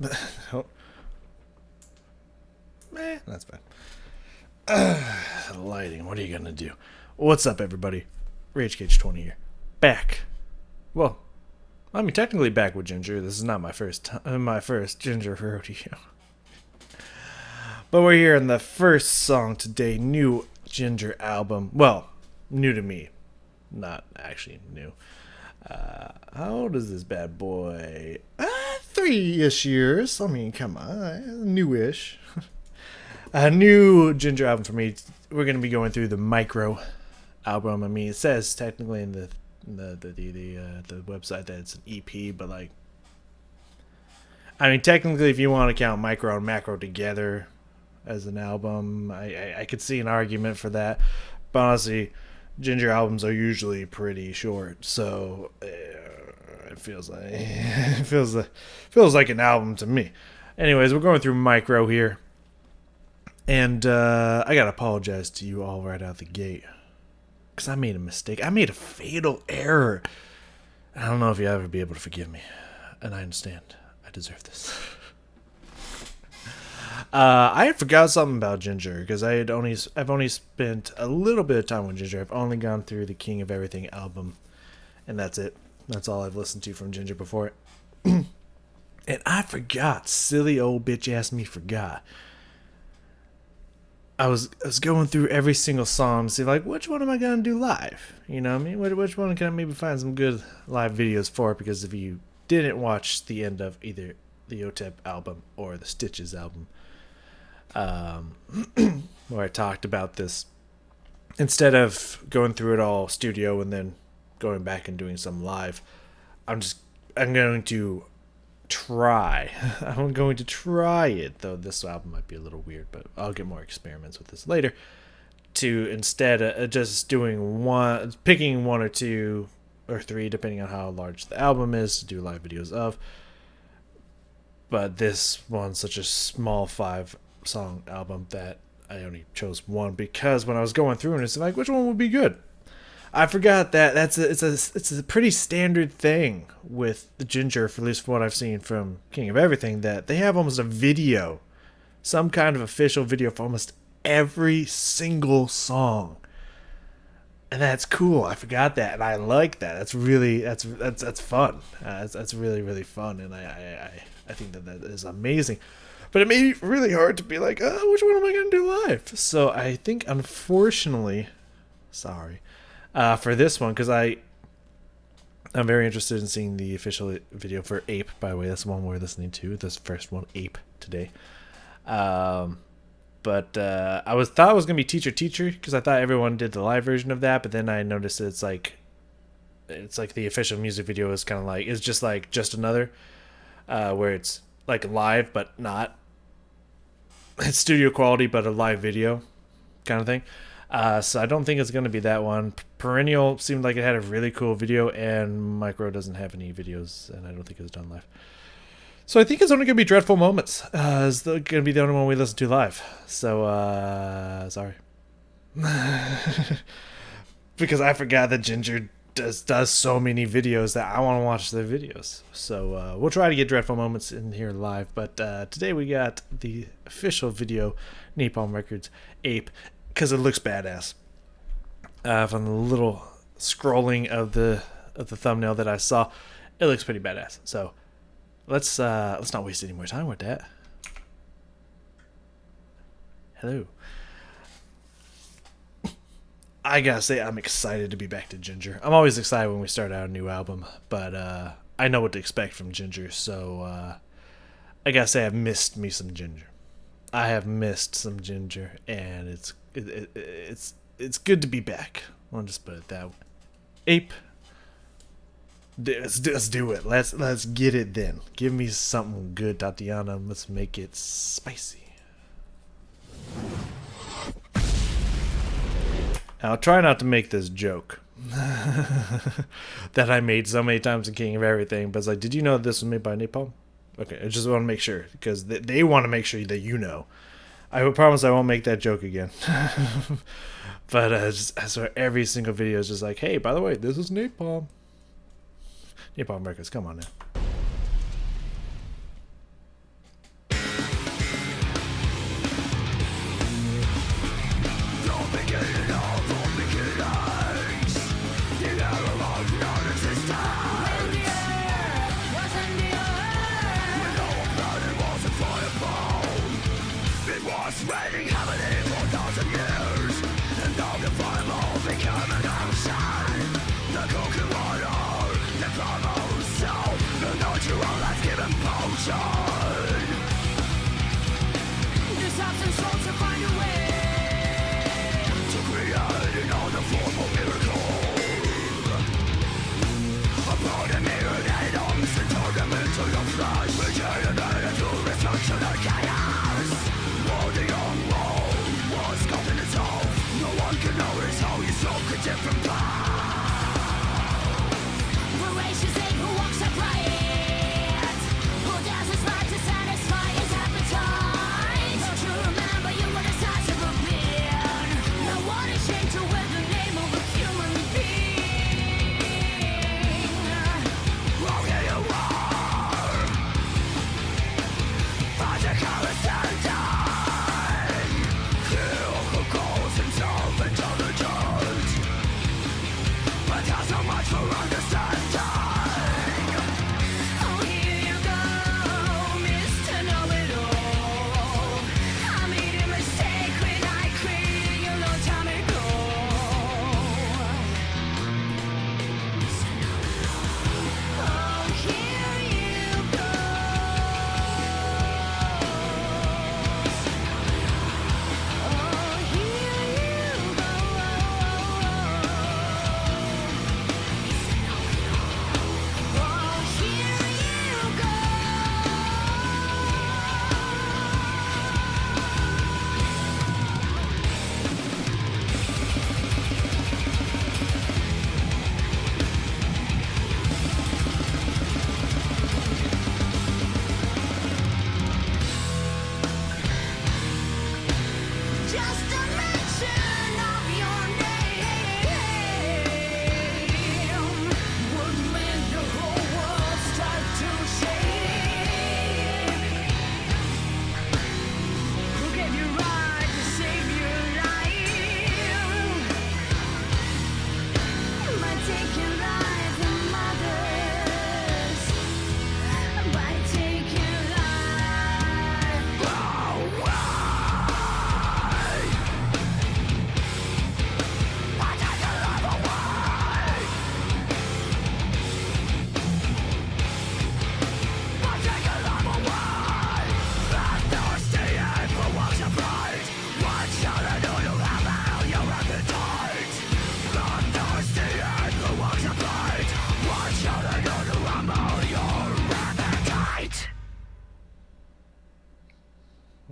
Oh, that's fine. Lighting, what are you gonna do? What's up, everybody? Rage Cage 20 here. Back. Well, I mean, technically back with Jinjer. This is not my first Jinjer rodeo. But we're here in the first song today, new Jinjer album. Well, new to me. Not actually new. How old is this bad boy? 3-ish years. I mean, come on. Newish. A new Jinjer album for me. We're going to be going through the micro album. I mean, it says technically in the website that it's an EP, but like, I mean, technically, if you want to count micro and macro together as an album, I could see an argument for that. But honestly, Jinjer albums are usually pretty short, so it feels like an album to me. Anyways, we're going through micro here, and I gotta apologize to you all right out the gate because I made a mistake. I made a fatal error. I don't know if you'll ever be able to forgive me, and I understand. I deserve this. I forgot something about Jinjer because I've only spent a little bit of time with Jinjer. I've only gone through the King of Everything album, and that's it. That's all I've listened to from Jinjer before it. And I forgot. Silly old bitch ass me forgot. I was going through every single song to see like which one am I gonna do live. You know what I mean? Which one can I maybe find some good live videos for? Because if you didn't watch the end of either the OTEP album or the Stitches album, where I talked about this, instead of going through it all studio and then going back and doing some live, I'm going to try it, though this album might be a little weird, but I'll get more experiments with this later, to instead just picking one or two or three depending on how large the album is to do live videos of. But this one's such a small 5-song album that I only chose one because when I was going through and it's like which one would be good, I forgot that it's a pretty standard thing with the Jinjer, at least from what I've seen from King of Everything, that they have almost a video, some kind of official video for almost every single song. And that's cool. I forgot that, and I like that. That's fun. That's really really fun, and I think that is amazing. But it made it really hard to be like, oh, which one am I gonna do live? So I think, unfortunately, sorry, for this one, because I'm very interested in seeing the official video for Ape. By the way, that's the one we're listening to. This first one, Ape, today. But I thought it was gonna be Teacher because I thought everyone did the live version of that. But then I noticed it's like the official music video is kind of like it's just another, where it's like live but not. It's studio quality but a live video kind of thing. So I don't think it's gonna be that one. Perennial seemed like it had a really cool video, and Micro doesn't have any videos, and I don't think it was done live. So I think it's only going to be Dreadful Moments. It's going to be the only one we listen to live. So, sorry. Because I forgot that Jinjer does so many videos that I want to watch their videos. So we'll try to get Dreadful Moments in here live. But today we got the official video, Napalm Records, Ape, because it looks badass. From the little scrolling of the thumbnail that I saw, it looks pretty badass. So let's not waste any more time with that. Hello. I gotta say, I'm excited to be back to Jinjer. I'm always excited when we start out a new album, but I know what to expect from Jinjer, so I gotta say I've missed me some Jinjer. I have missed some Jinjer, and it's good to be back. I'll just put it that way. Ape. Let's do it. Let's get it then. Give me something good, Tatiana. Let's make it spicy. Now, I'll try not to make this joke that I made so many times in King of Everything, but it's like, did you know this was made by Napalm? Okay, I just want to make sure, because they want to make sure that you know. I promise I won't make that joke again. But I swear every single video is just like, hey, by the way, this is Napalm. Napalm Records, come on now.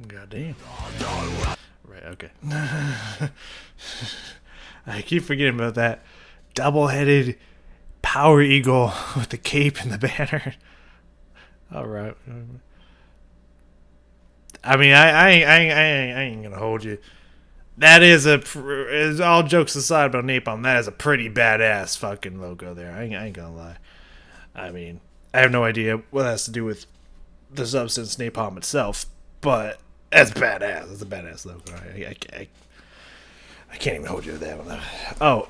God damn. Right, okay. I keep forgetting about that double-headed power eagle with the cape and the banner. All right. I mean, I ain't gonna hold you. That is is all jokes aside about Napalm, that is a pretty badass fucking logo there. I ain't gonna lie. I mean, I have no idea what that has to do with the substance Napalm itself, but that's badass. That's a badass logo. I can't even hold you to that one. Oh,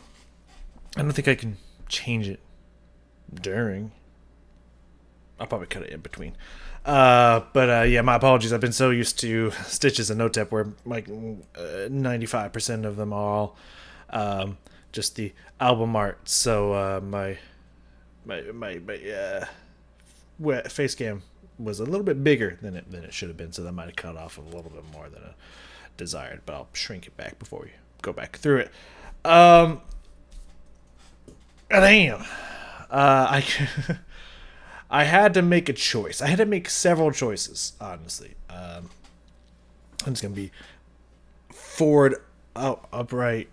I don't think I can change it during. I'll probably cut it in between. But yeah, my apologies. I've been so used to Stitches and Notep where like 95% of them are all just the album art. So my face cam was a little bit bigger than it should have been, so that might have cut off a little bit more than I desired. But I'll shrink it back before we go back through it. Damn. I had to make a choice. I had to make several choices, honestly. I'm just gonna be forward, outright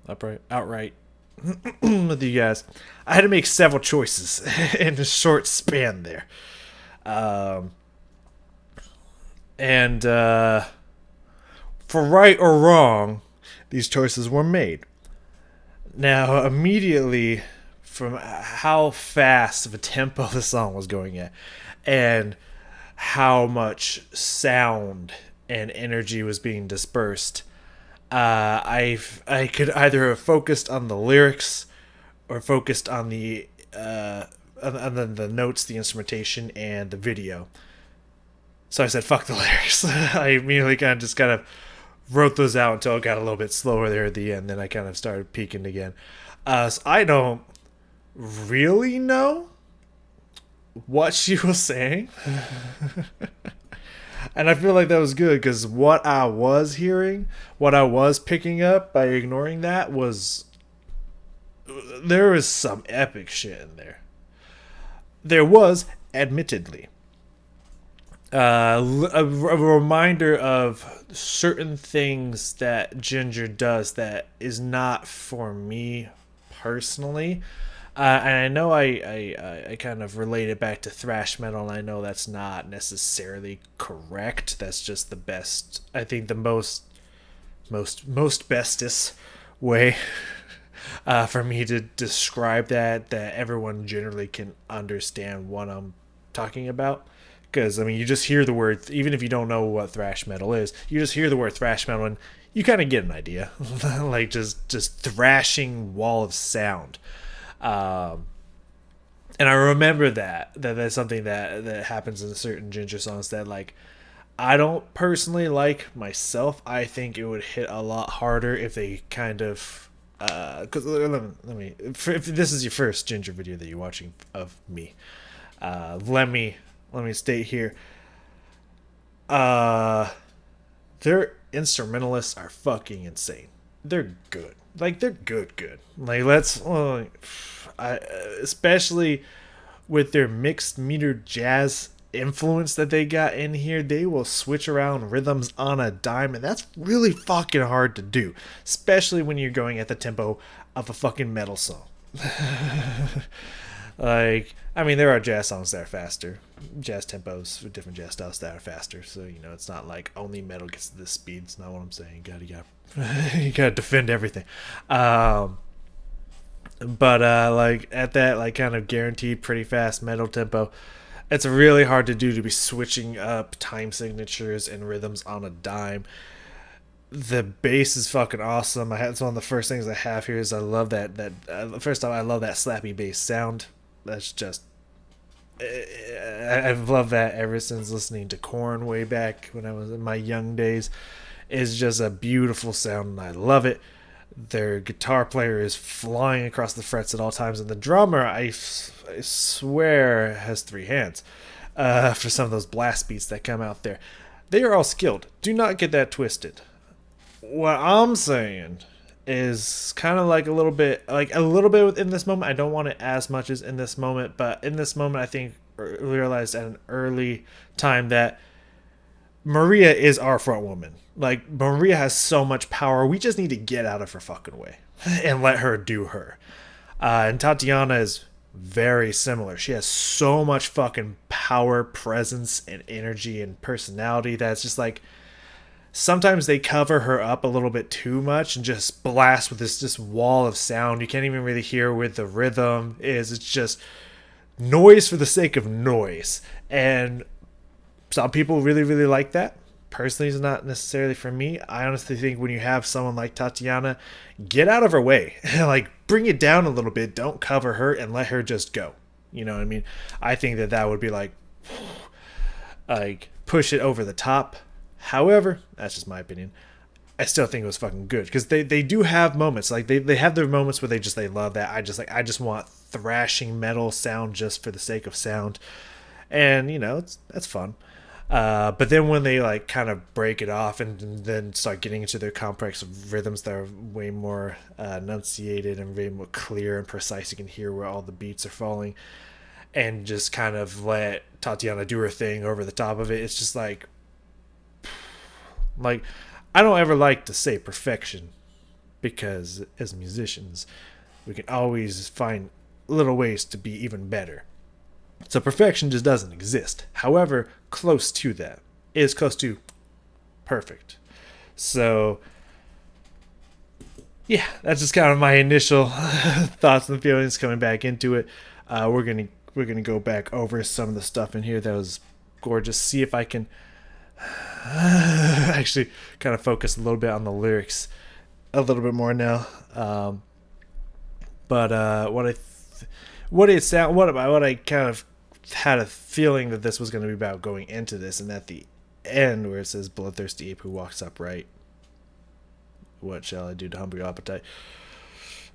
with you guys. I had to make several choices in a short span there, and for right or wrong, these choices were made. Now, immediately, from how fast of a tempo the song was going at, and how much sound and energy was being dispersed, I could either have focused on the lyrics or focused on the notes, the instrumentation, and the video. So I said, "Fuck the lyrics." I immediately kind of wrote those out until it got a little bit slower there at the end. Then I kind of started peaking again. So I don't really know what she was saying. And I feel like that was good because what I was hearing, what I was picking up by ignoring that was there was some epic shit in there. There was, admittedly, a reminder of certain things that Jinjer does that is not for me personally. And I know I kind of relate it back to thrash metal, and I know that's not necessarily correct. That's just the best, I think, the most bestest way for me to describe that everyone generally can understand what I'm talking about. Because I mean, you just hear the word, even if you don't know what thrash metal is, you just hear the word thrash metal, and you kind of get an idea, like just thrashing wall of sound. Um, and I remember that's something that happens in certain Jinjer songs that like I don't personally like myself. I think it would hit a lot harder if they kind of because if this is your first Jinjer video that you're watching of me, let me state here. Their instrumentalists are fucking insane. They're good. Like they're good. Like especially with their mixed meter jazz influence that they got in here, they will switch around rhythms on a dime, and that's really fucking hard to do, especially when you're going at the tempo of a fucking metal song. Like, I mean, there are jazz songs that are faster, jazz tempos for different jazz styles that are faster. So it's not like only metal gets to this speed. It's not what I'm saying. You gotta defend everything. But like at that like kind of guaranteed pretty fast metal tempo, it's really hard to do to be switching up time signatures and rhythms on a dime. The bass is fucking awesome. It's one of the first things I have here is I love first off, I love that slappy bass sound. That's just I've loved that ever since listening to Korn way back when I was in my young days. It's just a beautiful sound and I love it. Their guitar player is flying across the frets at all times, and the drummer, I swear, has three hands for some of those blast beats that come out there. They are all skilled. Do not get that twisted. What I'm saying is kind of like a little bit in this moment. I don't want it as much as in this moment, but in this moment, I think realized at an early time that Maria is our front woman. Like, Maria has so much power. We just need to get out of her fucking way and let her do her. And Tatiana is very similar. She has so much fucking power, presence, and energy and personality that's just like sometimes they cover her up a little bit too much and just blast with this just wall of sound. You can't even really hear where the rhythm is. It's just noise for the sake of noise. And some people really, really like that. Personally, it's not necessarily for me. I honestly think when you have someone like Tatiana, get out of her way. Like, bring it down a little bit. Don't cover her and let her just go. You know what I mean? I think that would be like push it over the top. However, that's just my opinion. I still think it was fucking good because they do have moments like they have their moments where they love that. I just want thrashing metal sound just for the sake of sound, and that's fun. But then when they like kind of break it off and then start getting into their complex rhythms that are way more enunciated and way more clear and precise, you can hear where all the beats are falling, and just kind of let Tatiana do her thing over the top of it. It's just like I don't ever like to say perfection because as musicians we can always find little ways to be even better. So perfection just doesn't exist. However, close to that is close to perfect. So yeah, that's just kind of my initial thoughts and feelings coming back into it. We're gonna go back over some of the stuff in here that was gorgeous. See if I can actually kind of focus a little bit on the lyrics a little bit more now. But what I kind of had a feeling that this was going to be about going into this, and at the end where it says bloodthirsty ape who walks upright, what shall I do to humble your appetite?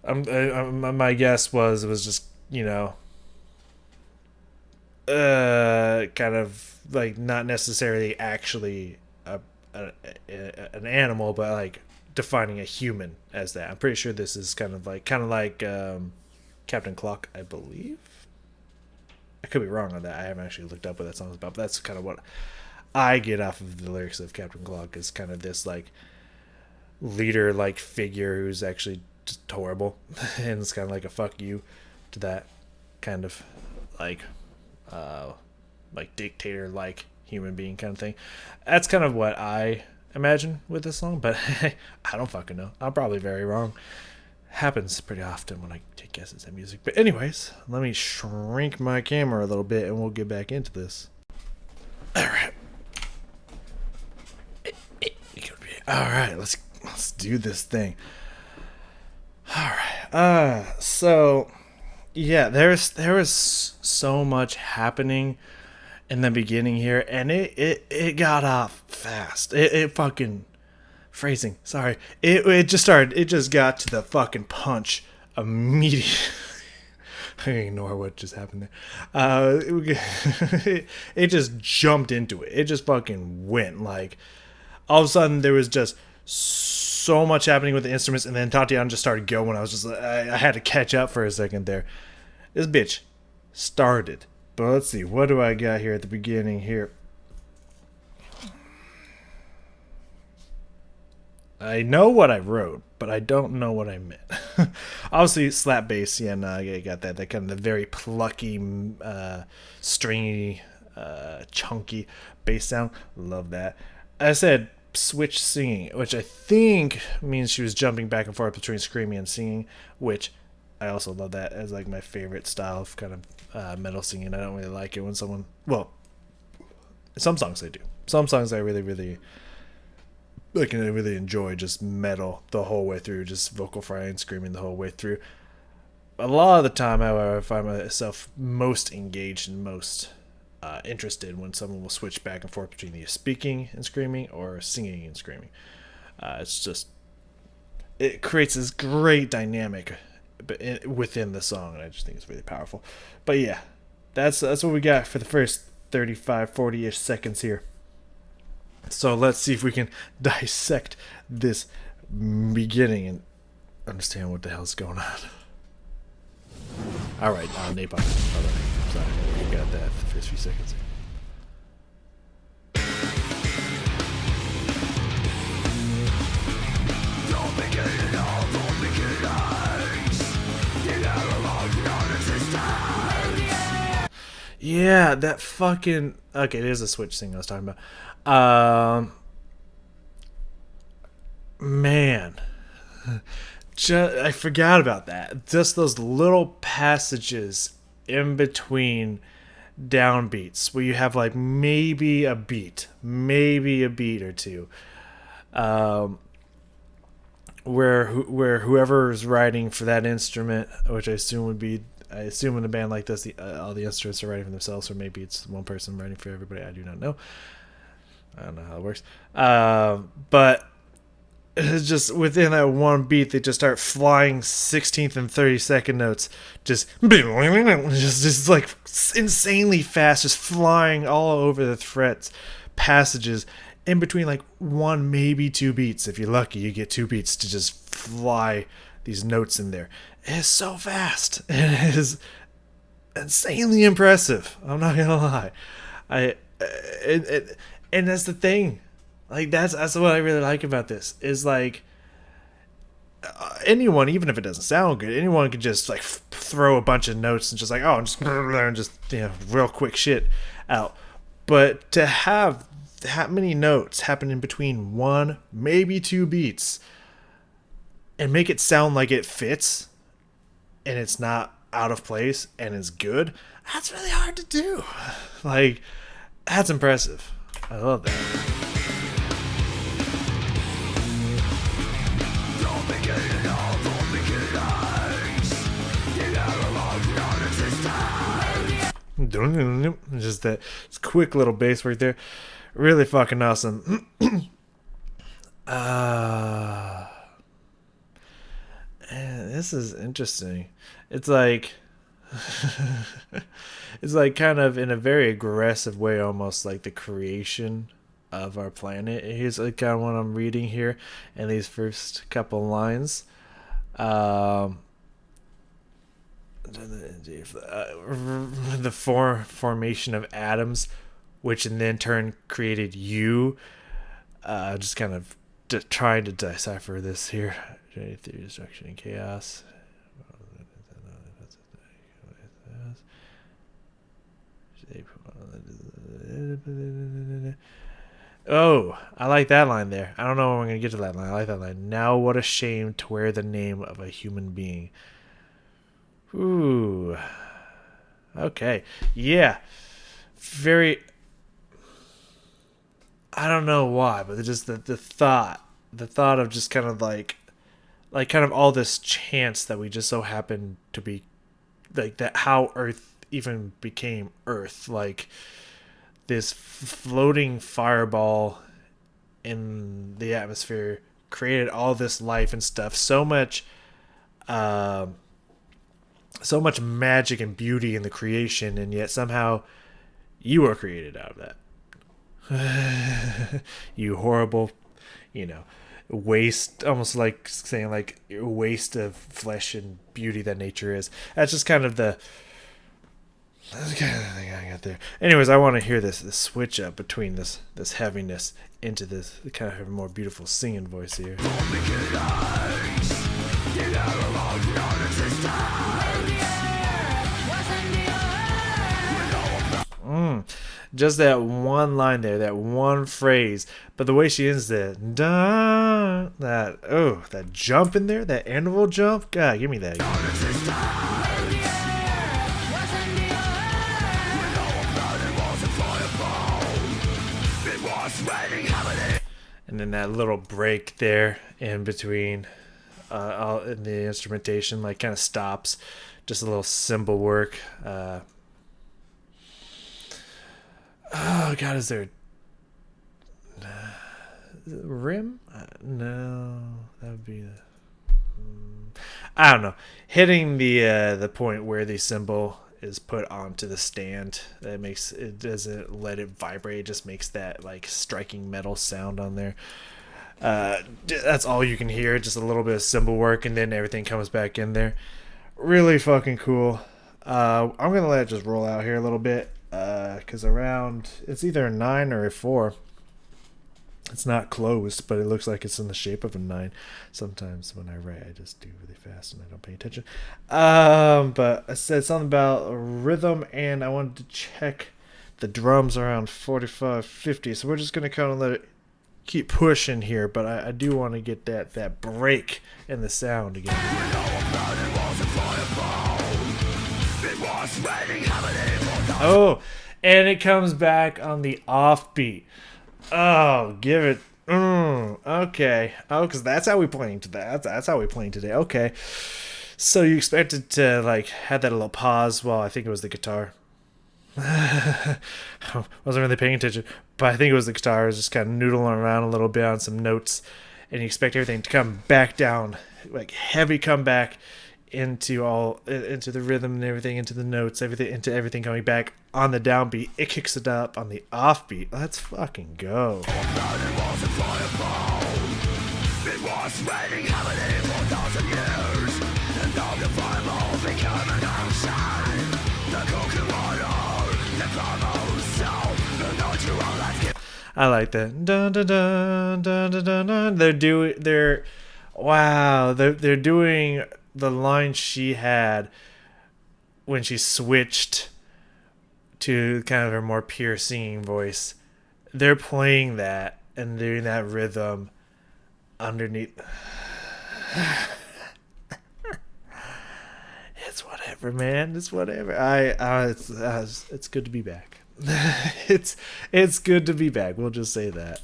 My guess was it was just kind of like not necessarily actually a, an animal, but like defining a human as that. I'm pretty sure this is kind of like Captain Clock, I believe. I could be wrong on that. I haven't actually looked up what that song's about, but that's kind of what I get off of the lyrics of Captain Clock, is kind of this like leader like figure who's actually just horrible and it's kind of like a fuck you to that kind of like like dictator like human being kind of thing. That's kind of what I imagine with this song, but I don't fucking know. I'm probably very wrong. Happens pretty often when I take guesses at music. But anyways, let me shrink my camera a little bit and we'll get back into this. Alright. Alright, let's do this thing. Alright. So yeah, there was so much happening in the beginning here, and it got off fast. It fucking phrasing. Sorry. It just got to the fucking punch immediately. I ignore what just happened there. It just jumped into it. It just fucking went like all of a sudden there was just so much happening with the instruments, and then Tatiana just started going. I was just I had to catch up for a second there. This bitch started. But let's see, what do I got here at the beginning here? I know what I wrote, but I don't know what I meant. Obviously, slap bass, yeah, no, I got that. That kind of the very plucky, stringy, chunky bass sound. Love that. I said switch singing, which I think means she was jumping back and forth between screaming and singing, which I also love that as like my favorite style of kind of metal singing. I don't really like it when someone, well, some songs I do. Some songs I really can really enjoy just metal the whole way through, just vocal frying, screaming the whole way through. A lot of the time, however, I find myself most engaged and most interested when someone will switch back and forth between either speaking and screaming or singing and screaming. It creates this great dynamic within the song, and I just think it's really powerful. But yeah, that's what we got for the first 35, 40-ish seconds here. So let's see if we can dissect this beginning and understand what the hell's going on. Alright, Napalm. Sorry, we got that for the first few seconds. Yeah, that fucking... Okay, there's a switch thing I was talking about. Man. I forgot about that. Just those little passages in between downbeats where you have like maybe a beat or two. Where whoever's writing for that instrument, which I assume in a band like this, all the instruments are writing for themselves, or maybe it's one person writing for everybody. I do not know. I don't know how it works. But it's just within that one beat, they just start flying 16th and 32nd notes, just like insanely fast, just flying all over the frets, passages in between like one, maybe two beats. If you're lucky, you get two beats to just fly these notes in there. It's so fast. It is insanely impressive. I'm not gonna lie. And that's the thing. Like that's what I really like about this. Is like anyone, even if it doesn't sound good, anyone can just like throw a bunch of notes and just like just real quick shit out. But to have that many notes happen in between one, maybe two beats, and make it sound like it fits and it's not out of place and is good, that's really hard to do. Like, that's impressive. I love that. Just that quick little bass right there. Really fucking awesome. This is interesting. It's like It's like kind of in a very aggressive way, almost like the creation of our planet. Here's like kind of what I'm reading here in these first couple lines. Um, the formation of atoms, which in then turn created you. Just kind of trying to decipher this here. Theory, destruction, and chaos. Oh, I like that line there. I don't know when we're going to get to that line. I like that line. Now what a shame to wear the name of a human being. Ooh. Okay. Yeah. Very... I don't know why, but just the thought of just kind of like kind of all this chance that we just so happen to be like that, how Earth even became Earth, like this floating fireball in the atmosphere created all this life and stuff, so much magic and beauty in the creation, and yet somehow you were created out of that. You horrible, waste, almost like saying like waste of flesh and beauty that nature is. That's just kind of that's the kind of thing I got there. Anyways, I want to hear this switch up between this heaviness into this kind of more beautiful singing voice here. Just that one line there, that one phrase, but the way she ends that jump in there, that interval jump, God, give me that. And then that little break there in between, in the instrumentation, like kind of stops, just a little cymbal work. Oh God, is there rim? No, that would be I don't know. Hitting the point where the cymbal is put onto the stand, that makes it, doesn't let it vibrate. It just makes that like striking metal sound on there. That's all you can hear. Just a little bit of cymbal work, and then everything comes back in there. Really fucking cool. I'm gonna let it just roll out here a little bit. Because around, it's either a 9 or a 4. It's not closed, but it looks like it's in the shape of a 9. Sometimes when I write, I just do really fast and I don't pay attention. But I said something about rhythm, and I wanted to check the drums around 45, 50. So we're just going to kind of let it keep pushing here, but I do want to get that break in the sound again. Oh, and it comes back on the offbeat. Oh, give it. Okay. Oh, because that's how we playing today. That's how we playing today. Okay. So you expected to like have that little pause while I think it was the guitar. I wasn't really paying attention, but I think it was the guitar. I was just kind of noodling around a little bit on some notes, and you expect everything to come back down, like heavy comeback into the rhythm and everything, into the notes, everything coming back on the downbeat. It kicks it up on the offbeat. Let's fucking go. I like that. Dun, dun, dun, dun, dun, dun, dun. They're doing the line she had when she switched to kind of her more pure singing voice. They're playing that and doing that rhythm underneath. It's whatever, man. It's whatever. It's good to be back. it's good to be back. We'll just say that.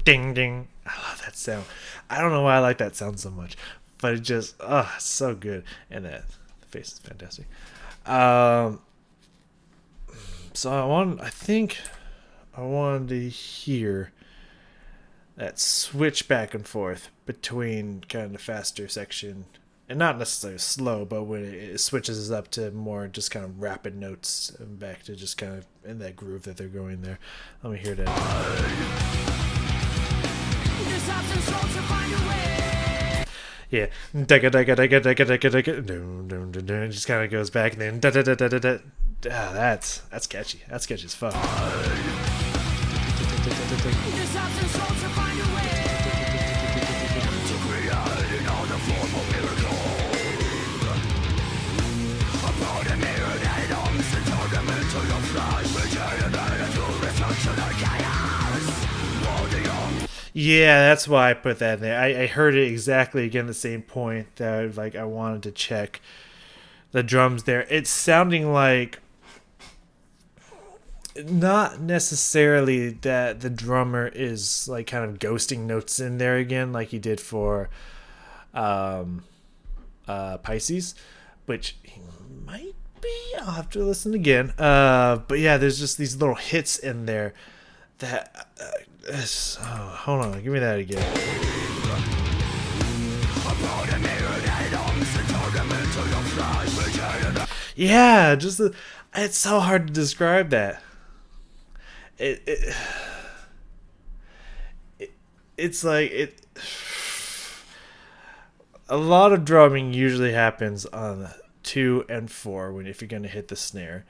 Ding ding. I love that sound. I don't know why I like that sound so much, but it just it's so good. And the face is fantastic. Um, so I think I wanted to hear that switch back and forth between kind of the faster section and not necessarily slow, but when it switches up to more just kind of rapid notes and back to just kind of in that groove that they're going there. Let me hear that. Yeah, it just kind of goes back and then that's catchy. That's catchy as fuck. Yeah, that's why I put that in there. I heard it exactly again the same point that like I wanted to check the drums there. It's sounding like not necessarily that the drummer is like kind of ghosting notes in there again like he did for Pisces, which he might be. I'll have to listen again. But yeah, there's just these little hits in there that hold on, give me that again. Yeah, just it's so hard to describe that. It's like a lot of drumming usually happens on 2 and 4 when if you're gonna hit the snare.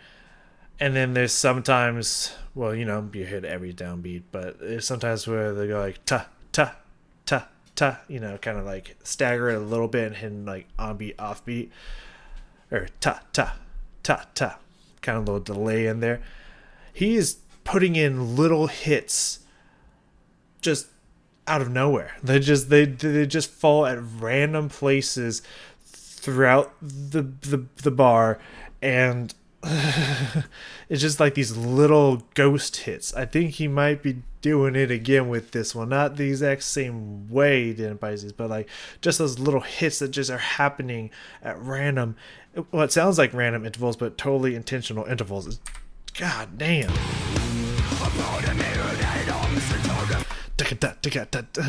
And then there's sometimes, well, you know, you hit every downbeat, but there's sometimes where they go like ta ta ta ta, you know, kind of like stagger it a little bit and hitting like on beat, off beat, or ta ta ta ta, kind of a little delay in there. He is putting in little hits, just out of nowhere. They just fall at random places throughout the bar, and it's just like these little ghost hits. I think he might be doing it again with this one. Not the exact same way he did in Pisces, but like just those little hits that just are happening at random. Well, it sounds like random intervals, but totally intentional intervals. God damn.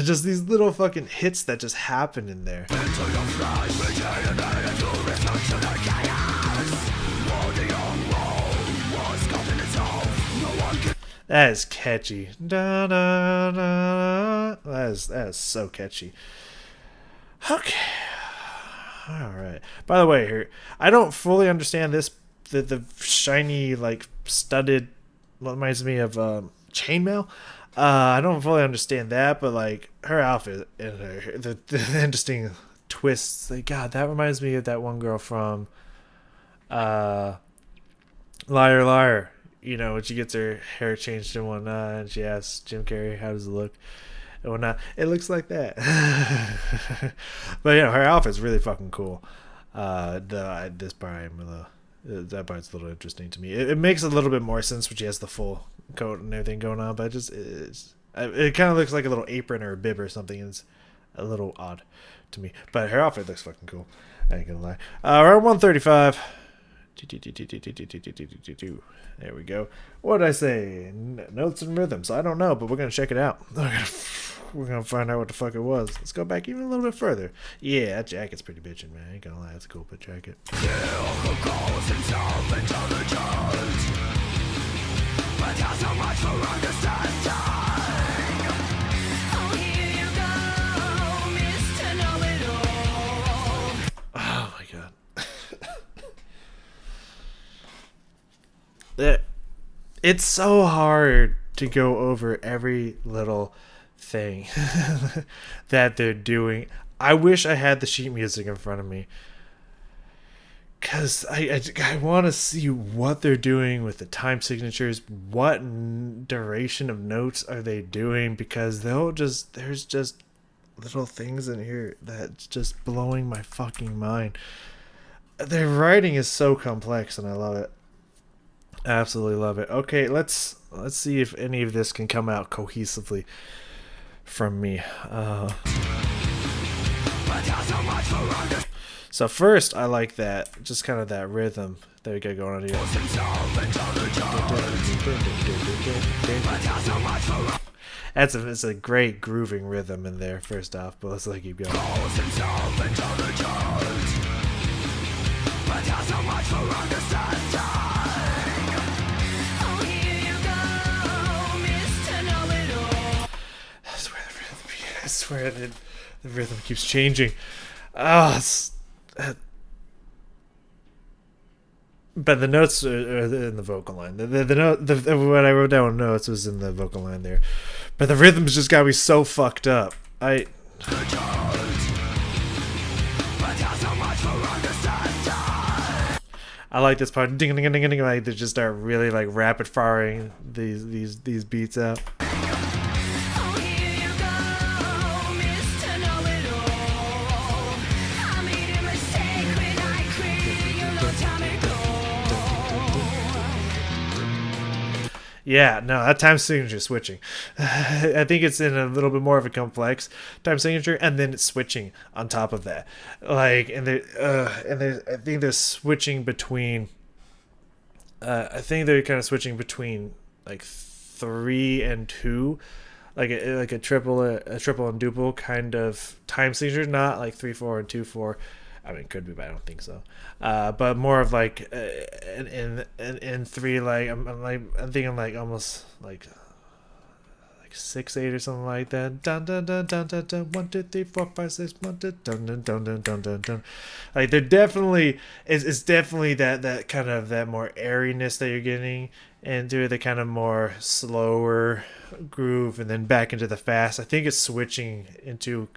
Just these little fucking hits that just happen in there. That is catchy. Da, da, da. That is so catchy. Okay. Alright. By the way, here I don't fully understand this. The shiny, like, studded, what reminds me of chainmail. I don't fully understand that, but like her outfit and the interesting twists. Like, God, that reminds me of that one girl from Liar Liar. You know, when she gets her hair changed and whatnot, and she asks Jim Carrey, "How does it look?" and whatnot. It looks like that. But you know, her outfit's really fucking cool. This part that part's a little interesting to me. It makes a little bit more sense when she has the full coat and everything going on, but it kind of looks like a little apron or a bib or something. It's a little odd to me, but her outfit looks fucking cool. I ain't gonna lie. Around 135. There we go. What did I say? Notes and rhythms. I don't know, but we're gonna check it out. We're gonna find out what the fuck it was. Let's go back even a little bit further. Yeah, that jacket's pretty bitchin', man. I ain't gonna lie, that's a cool bit jacket. Oh my god. It's so hard to go over every little thing that they're doing. I wish I had the sheet music in front of me, because I want to see what they're doing with the time signatures. What duration of notes are they doing? Because there's just little things in here that's just blowing my fucking mind. Their writing is so complex, and I love it. Absolutely love it. Okay, let's see if any of this can come out cohesively from me. So first, I like that, just kind of that rhythm that we got going on here. It's a great grooving rhythm in there. First off, but let's keep going. I swear the rhythm keeps changing. Oh, but the notes are in the vocal line. The note, what I wrote down notes was in the vocal line there. But the rhythm's just got me so fucked up. I like this part. Ding ding ding ding ding. Like they just start really like rapid firing these beats out. Yeah, no, that time signature switching. I think it's in a little bit more of a complex time signature, and then it's switching on top of that. Like, I think they're switching between. I think they're kind of switching between like 3 and 2, like a triple and duple kind of time signature, not like 3/4 and 2/4. I mean, it could be, but I don't think so. But more of like in 3, like I'm thinking like almost like 6/8 or something like that. Dun dun dun dun dun dun. 1 2 3 4 5 6 1 2 dun dun dun dun dun dun dun. Like they're definitely it's definitely that kind of that more airiness that you're getting into the kind of more slower groove, and then back into the fast. I think it's switching into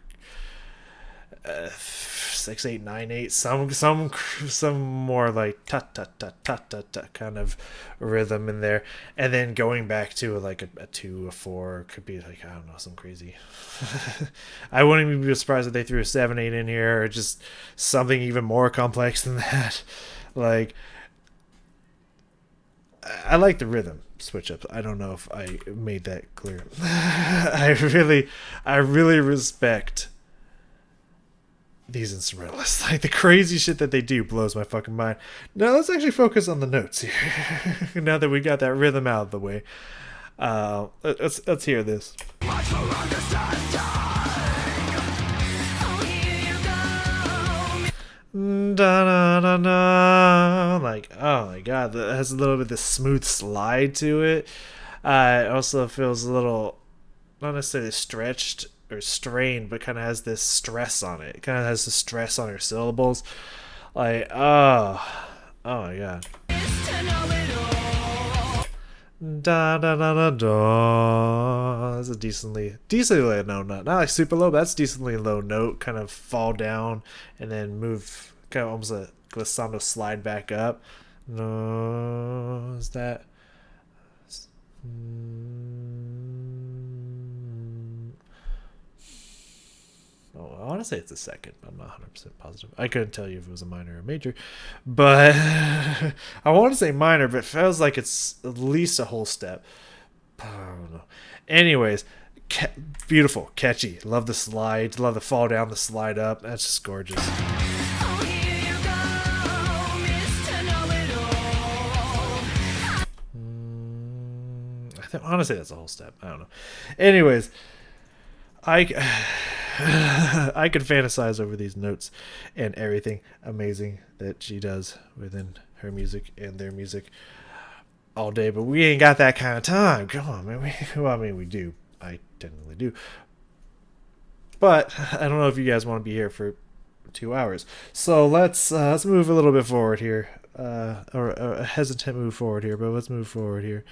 6 8 9 8, some more like tut tut tut tut tut tut kind of rhythm in there, and then going back to like a 2, a 4, could be like, I don't know, some crazy. I wouldn't even be surprised if they threw a 7 8 in here, or just something even more complex than that. Like, I like the rhythm switch ups. I don't know if I made that clear. I really respect these instrumentalists. Like, the crazy shit that they do blows my fucking mind. Now let's actually focus on the notes here. Now that we got that rhythm out of the way, let's hear this. Da, da, da, da. Like, oh my god, that has a little bit of this smooth slide to it. It also feels a little, not necessarily stretched or strained, but kind of has this stress on it. It kind of has the stress on your syllables. Like, oh my god. Da da da da da. That's a decently low note. Not like super low, but that's decently low note. Kind of fall down and then move, kind of almost a glissando slide back up. No, is that? Oh, I want to say it's a second. I'm not 100% positive. I couldn't tell you if it was a minor or a major, but I want to say minor, but it feels like it's at least a whole step. I don't know. Anyways, beautiful, catchy. Love the slide. Love the fall down, the slide up. That's just gorgeous. Honestly, that's a whole step. I don't know. Anyways, I could fantasize over these notes and everything amazing that she does within her music and their music all day, but we ain't got that kind of time. Come on, man. We do. I technically do. But I don't know if you guys want to be here for 2 hours. So let's move a little bit forward here. Or a hesitant move forward here, but let's move forward here.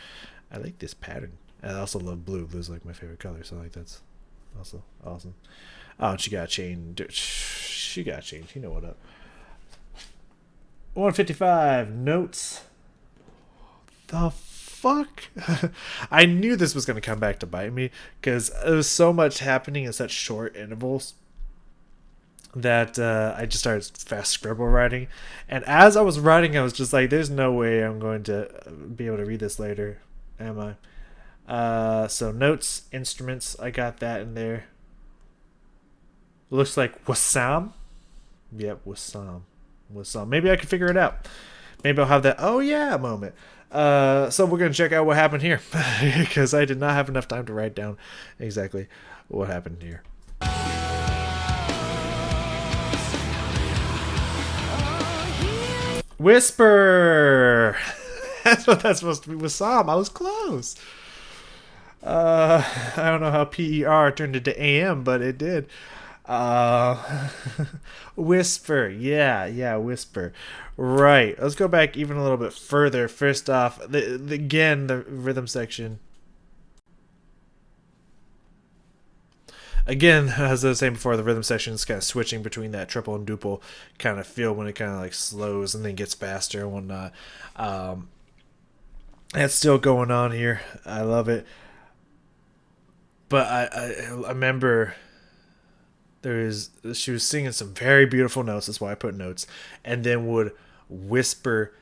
I like this pattern. I also love blue. Blue's like my favorite color, so like that's also awesome. Oh, she got a chain. She got a chain. You know what up. 155 notes. The fuck? I knew this was going to come back to bite me because there was so much happening in such short intervals that I just started fast scribble writing. And as I was writing, I was just like, there's no way I'm going to be able to read this later, am I? So notes, instruments, I got that in there. Looks like Wassam. Yep, with some. Maybe I can figure it out. Maybe I'll have that oh yeah moment. So we're gonna check out what happened here because I did not have enough time to write down exactly what happened here. Whisper. That's what that's supposed to be with Sam. I was close. I don't know how PER turned into AM, but it did. Uh, Whisper. Yeah, Whisper. Right. Let's go back even a little bit further. First off, again, the rhythm section. Again, as I was saying before, the rhythm section is kind of switching between that triple and duple kind of feel when it kind of like slows and then gets faster and whatnot. That's still going on here. I love it. But I remember she was singing some very beautiful notes. That's why I put notes, and then would whisper,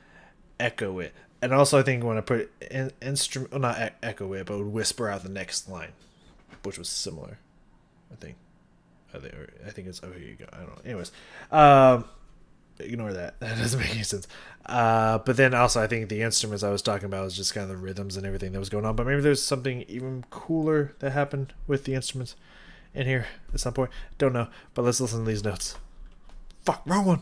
echo it. And also, I think when I put instrument, well, not echo it, but would whisper out the next line, which was similar. I think. I think it's. Oh, here you go. I don't know. Anyways, ignore that. That doesn't make any sense. But then also, I think the instruments I was talking about was just kind of the rhythms and everything that was going on. But maybe there's something even cooler that happened with the instruments in here at some point. Don't know. But let's listen to these notes. Fuck, wrong one.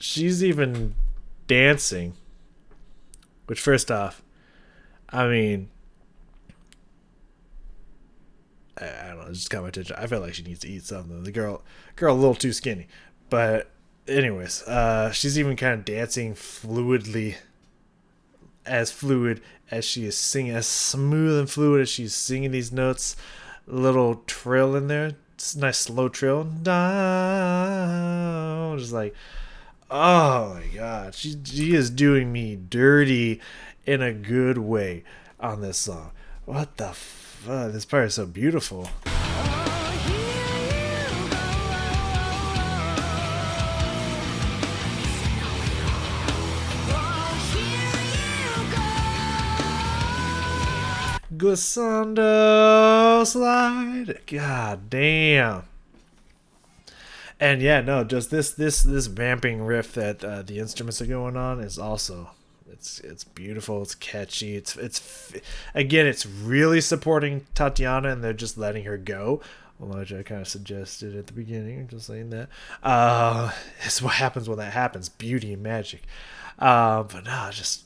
She's even dancing. Which, first off, I mean, I don't know, it just caught my attention. I feel like she needs to eat something. The girl, a little too skinny. But, anyways, she's even kind of dancing fluidly, as fluid as she is singing, as smooth and fluid as she's singing these notes. A little trill in there. It's a nice slow trill. Down. Just like, oh my god, she is doing me dirty in a good way on this song. What the fuck? This part is so beautiful. Glissando slide. God damn. And yeah, no, just this vamping riff that the instruments are going on is also it's beautiful, it's catchy, it's again, it's really supporting Tatiana, and they're just letting her go, which I kind of suggested at the beginning. I'm just saying that it's what happens when that happens, beauty and magic. But no, just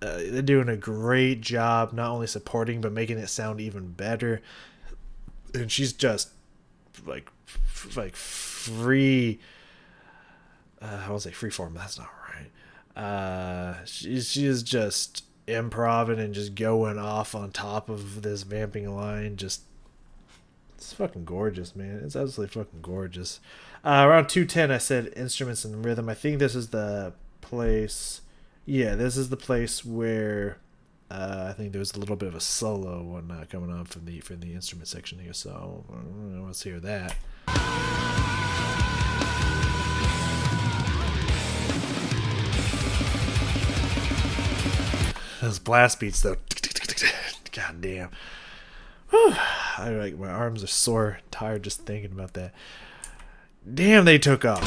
they're doing a great job, not only supporting but making it sound even better. And she's just like free. I won't say freeform. That's not right. She is just improvising and just going off on top of this vamping line. Just it's fucking gorgeous, man. It's absolutely fucking gorgeous. Around 2:10, I said instruments and rhythm. I think this is the place. Yeah, this is the place where I think there was a little bit of a solo one coming on from the instrument section here. So let's hear that. Those blast beats though. God damn. Whew. My arms are sore, tired just thinking about that. Damn, they took off.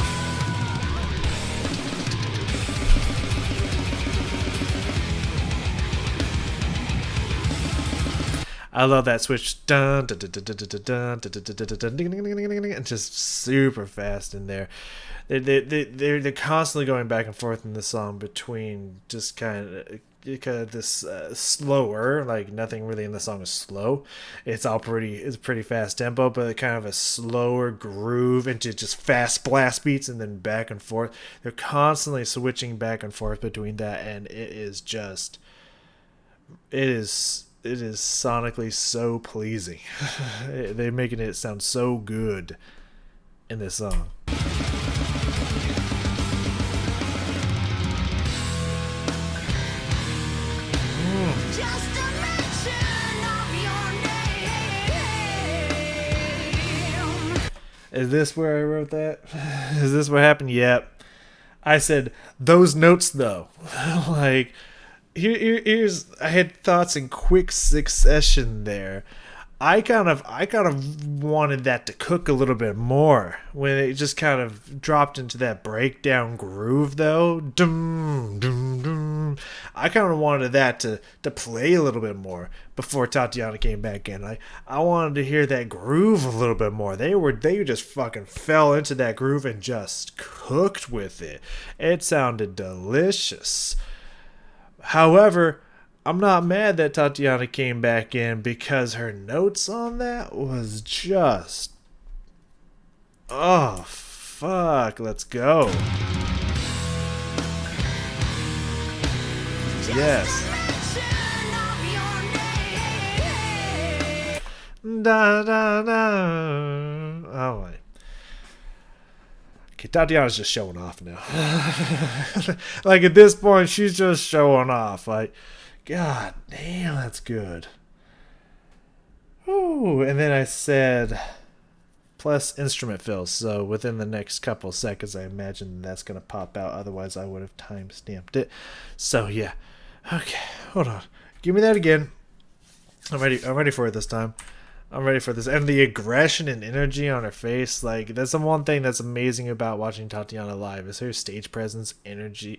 I love that switch. Dun, dun, dun, dun, dun, dun, dun, dun, dun, dun, dun, and just super fast in there. They're constantly going back and forth in the song between just kind of this slower, like nothing really in the song is slow. It's pretty fast tempo, but kind of a slower groove into just fast blast beats and then back and forth. They're constantly switching back and forth between that, and it is sonically so pleasing. They're making it sound so good in this song. Is this where I wrote that? Is this what happened? Yep. I said, those notes though. Like, here's, I had thoughts in quick succession there. I kind of wanted that to cook a little bit more when it just kind of dropped into that breakdown groove though. Dum, dum, dum. I kind of wanted that to play a little bit more before Tatiana came back in. I wanted to hear that groove a little bit more. They just fucking fell into that groove and just cooked with it. It sounded delicious. However, I'm not mad that Tatiana came back in because her notes on that was just... Oh, fuck. Let's go. Yes. Da, da, da. Oh, my. Okay, Tatiana's just showing off now. Like, at this point, she's just showing off. Like... God damn, that's good. Ooh, and then I said plus instrument fills. So within the next couple seconds, I imagine that's going to pop out. Otherwise, I would have time stamped it. So yeah. Okay, hold on. Give me that again. I'm ready. I'm ready for it this time. I'm ready for this. And the aggression and energy on her face, like, that's the one thing that's amazing about watching Tatiana live is her stage presence, energy.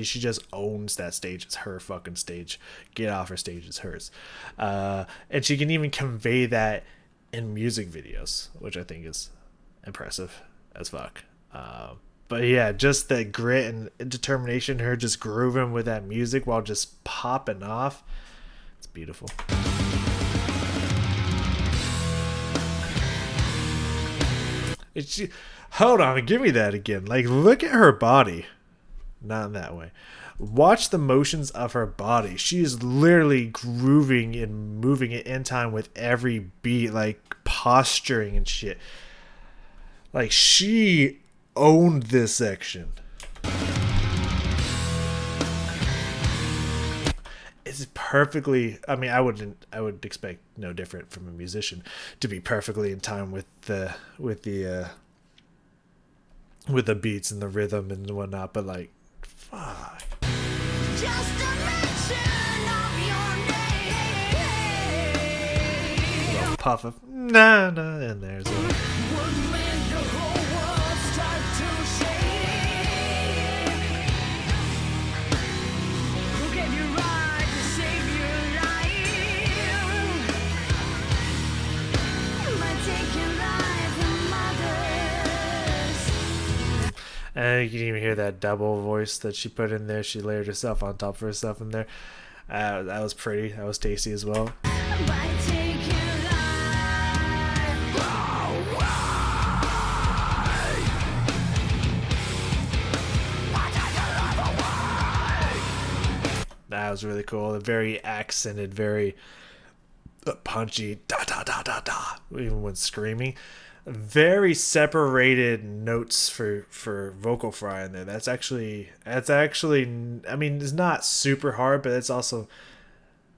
She just owns that stage. It's her fucking stage. Get off her stage. It's hers. And she can even convey that in music videos, which I think is impressive as fuck. But yeah, just the grit and determination, her just grooving with that music while just popping off. It's beautiful. Hold on, give me that again. Like, look at her body. Not in that way. Watch the motions of her body. She is literally grooving and moving it in time with every beat, like posturing and shit. Like, she owned this section. It's perfectly, I mean, I would expect no different from a musician to be perfectly in time with the beats and the rhythm and whatnot, but like, fuck. Just a mention of your name. A little puff of na na, and there's it. And you can even hear that double voice that she put in there. She layered herself on top of herself in there. That was pretty. That was tasty as well. That was really cool. Very accented, very punchy. Da da da da da. Even when screaming. Very separated notes for vocal fry in there. That's actually I mean, it's not super hard, but it's also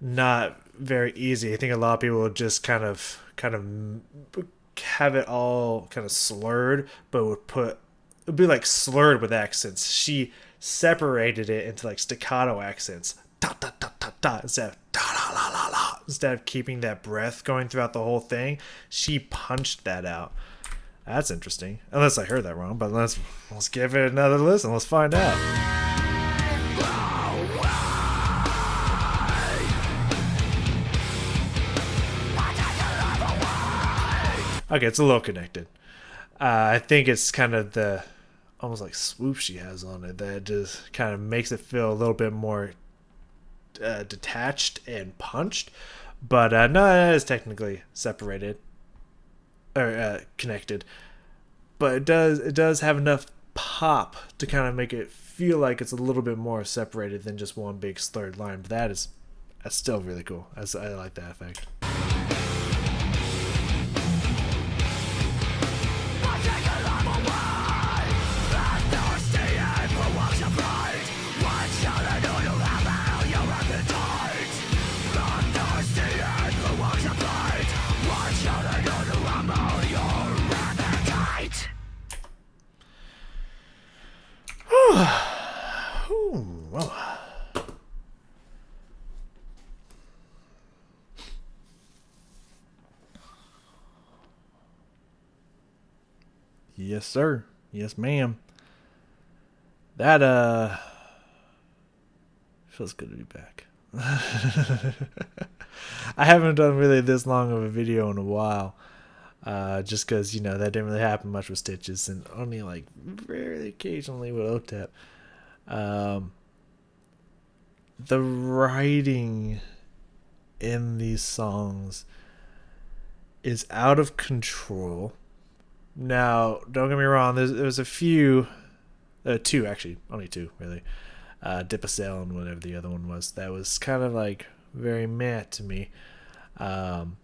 not very easy. I think a lot of people will just kind of have it all kind of slurred, but it'd be like slurred with accents. She separated it into like staccato accents. Da da da da da instead of da la la la la. Instead of keeping that breath going throughout the whole thing, she punched that out. That's interesting. Unless I heard that wrong, but let's give it another listen. Let's find out. Okay, it's a little connected. I think it's kind of the almost like swoop she has on it that just kind of makes it feel a little bit more detached and punched, but no, it is technically separated or connected, but it does have enough pop to kind of make it feel like it's a little bit more separated than just one big slurred line. But that's still really cool. I like that effect. Yes, sir. Yes, ma'am. That feels good to be back. I haven't done really this long of a video in a while. Just because, that didn't really happen much with Stitches and only like very occasionally with OTEP. Um, the writing in these songs is out of control. Now, don't get me wrong, there's a few, two actually, only two really. Dip a Sail and whatever the other one was. That was kind of like very meh to me. And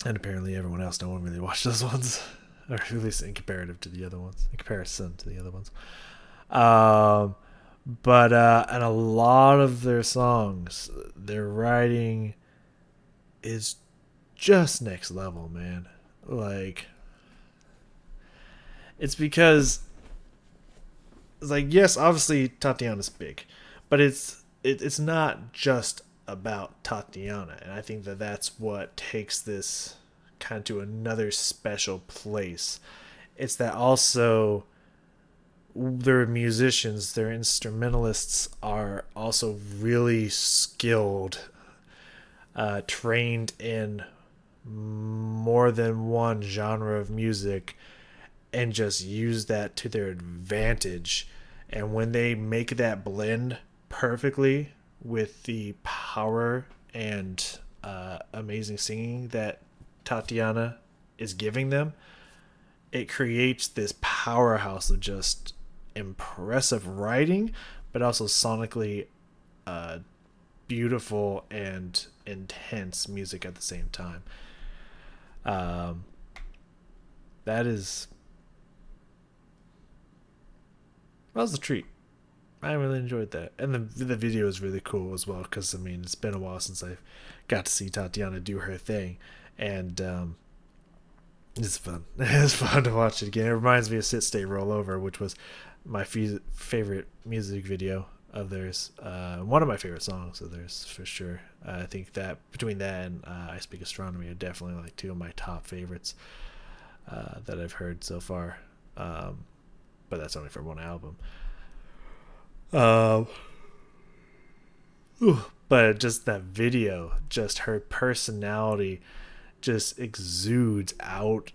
apparently everyone else, no one really watched those ones. Or at least in comparative to the other ones. In comparison to the other ones. But and a lot of their songs, their writing is just next level, man. Like, it's because it's like, yes, obviously Tatiana's big, but it's not just about Tatiana, and I think that that's what takes this kind of to another special place. It's that also their musicians, their instrumentalists are also really skilled, trained in more than one genre of music, and just use that to their advantage. And when they make that blend perfectly with the power and amazing singing that Tatiana is giving them, it creates this powerhouse of just impressive writing, but also sonically beautiful and intense music at the same time. That was a treat. I really enjoyed that, and the video is really cool as well because I mean it's been a while since I got to see Tatiana do her thing, and it's fun. It's fun to watch it again. It reminds me of Sit Stay Roll Over, which was my favorite music video of theirs. One of my favorite songs of theirs for sure. I think that between that and I Speak Astronomy are definitely like two of my top favorites that I've heard so far. But that's only for one album. But just that video, just her personality just exudes out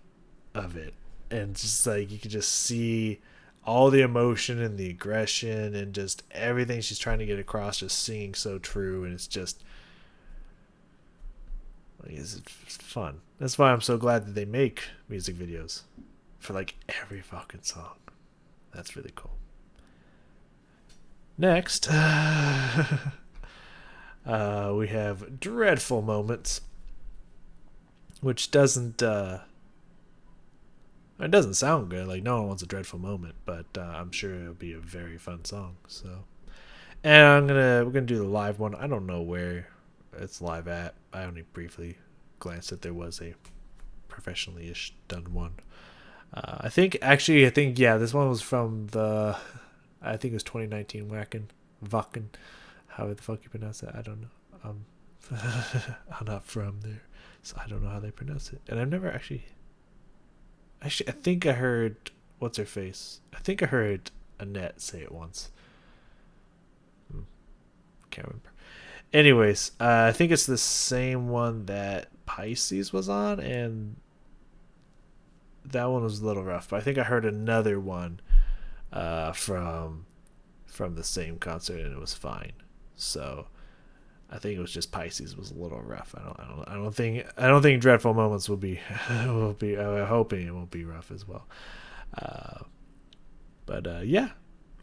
of it. And just like you can just see all the emotion and the aggression and just everything she's trying to get across, just singing so true. And it's just like, it's fun. That's why I'm so glad that they make music videos for like every fucking song. That's really cool. Next, we have Dreadful Moments, which doesn't it doesn't sound good. Like no one wants a dreadful moment, but I'm sure it'll be a very fun song. So, and we're gonna do the live one. I don't know where it's live at. I only briefly glanced that there was a professionally-ish done one. I think yeah, this one was from the, I think it was 2019 Wacken, however the fuck you pronounce that, I don't know. I'm not from there, so I don't know how they pronounce it, and I've never actually, I think I heard what's her face. I think I heard Annette say it once. Can't remember. Anyways, I think it's the same one that Pisces was on, and that one was a little rough, but I think I heard another one from the same concert, and it was fine. So I think it was just Pisces was a little rough. I don't think Dreadful Moments will be I'm hoping it won't be rough as well. But yeah,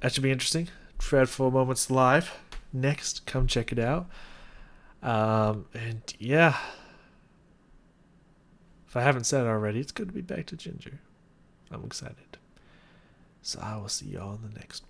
that should be interesting. Dreadful Moments live next. Come check it out. And yeah, if I haven't said it already, it's good to be back to Jinjer. I'm excited. So I will see y'all in the next one.